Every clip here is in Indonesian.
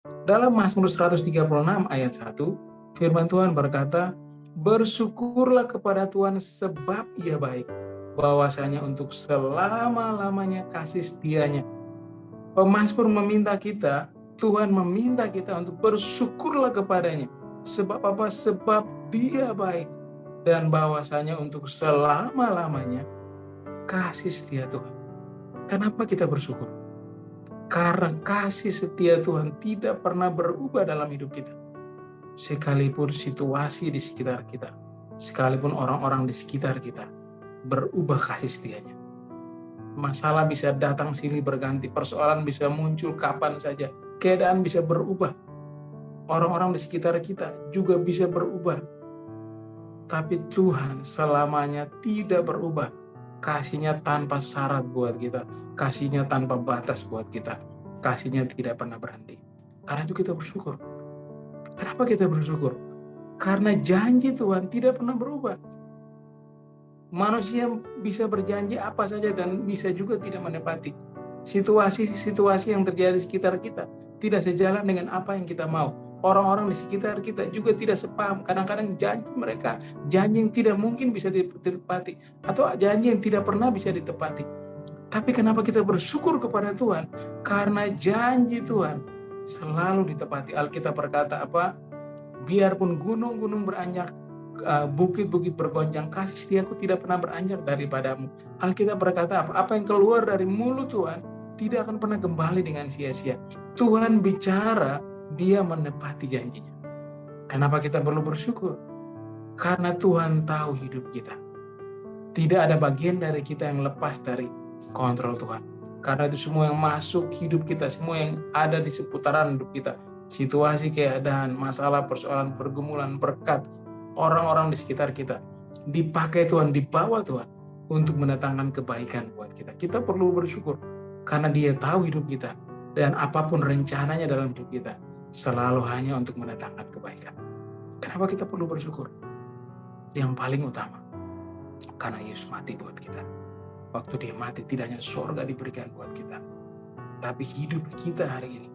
Dalam Mazmur 136 ayat 1, firman Tuhan berkata, "Bersyukurlah kepada Tuhan sebab Ia baik, bahwasanya untuk selama-lamanya kasih setianya." Pemazmur meminta kita, Tuhan meminta kita untuk bersyukurlah kepadanya. Sebab apa? Sebab Dia baik dan bahwasanya untuk selama-lamanya kasih setia Tuhan. Kenapa kita bersyukur? Karena kasih setia Tuhan tidak pernah berubah dalam hidup kita. Sekalipun situasi di sekitar kita, sekalipun orang-orang di sekitar kita berubah kasih setianya. Masalah bisa datang silih berganti, persoalan bisa muncul kapan saja, keadaan bisa berubah, orang-orang di sekitar kita juga bisa berubah. Tapi Tuhan selamanya tidak berubah. Kasihnya tanpa syarat buat kita, kasihnya tanpa batas buat kita, kasihnya tidak pernah berhenti. Karena itu kita bersyukur. Kenapa kita bersyukur? Karena janji Tuhan tidak pernah berubah. Manusia bisa berjanji apa saja dan bisa juga tidak menepati. Situasi-situasi yang terjadi di sekitar kita tidak sejalan dengan apa yang kita mau. Orang-orang di sekitar kita juga tidak sepaham. Kadang-kadang janji mereka, janji yang tidak mungkin bisa ditepati, atau janji yang tidak pernah bisa ditepati. Tapi kenapa kita bersyukur kepada Tuhan? Karena janji Tuhan selalu ditepati. Alkitab berkata apa? Biarpun gunung-gunung beranjak, bukit-bukit bergoncang, kasih setiaku tidak pernah beranjak daripadamu. Alkitab berkata apa? Apa yang keluar dari mulut Tuhan tidak akan pernah kembali dengan sia-sia. Tuhan bicara, Dia menepati janjinya. Kenapa kita perlu bersyukur? Karena Tuhan tahu hidup kita. Tidak ada bagian dari kita yang lepas dari kontrol Tuhan. Karena itu semua yang masuk hidup kita, semua yang ada di seputaran hidup kita, situasi, keadaan, masalah, persoalan, pergumulan, berkat, orang-orang di sekitar kita, dipakai Tuhan, dibawa Tuhan untuk mendatangkan kebaikan buat kita. Kita perlu bersyukur karena Dia tahu hidup kita, dan apapun rencananya dalam hidup kita selalu hanya untuk mendatangkan kebaikan. Kenapa kita perlu bersyukur? Yang paling utama, karena Yesus mati buat kita. Waktu Dia mati, tidak hanya surga diberikan buat kita, tapi hidup kita hari ini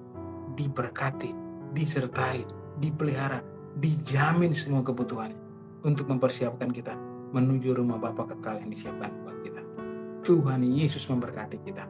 diberkati, disertai, dipelihara, dijamin semua kebutuhan untuk mempersiapkan kita menuju rumah Bapa kekal yang disiapkan buat kita. Tuhan Yesus memberkati kita.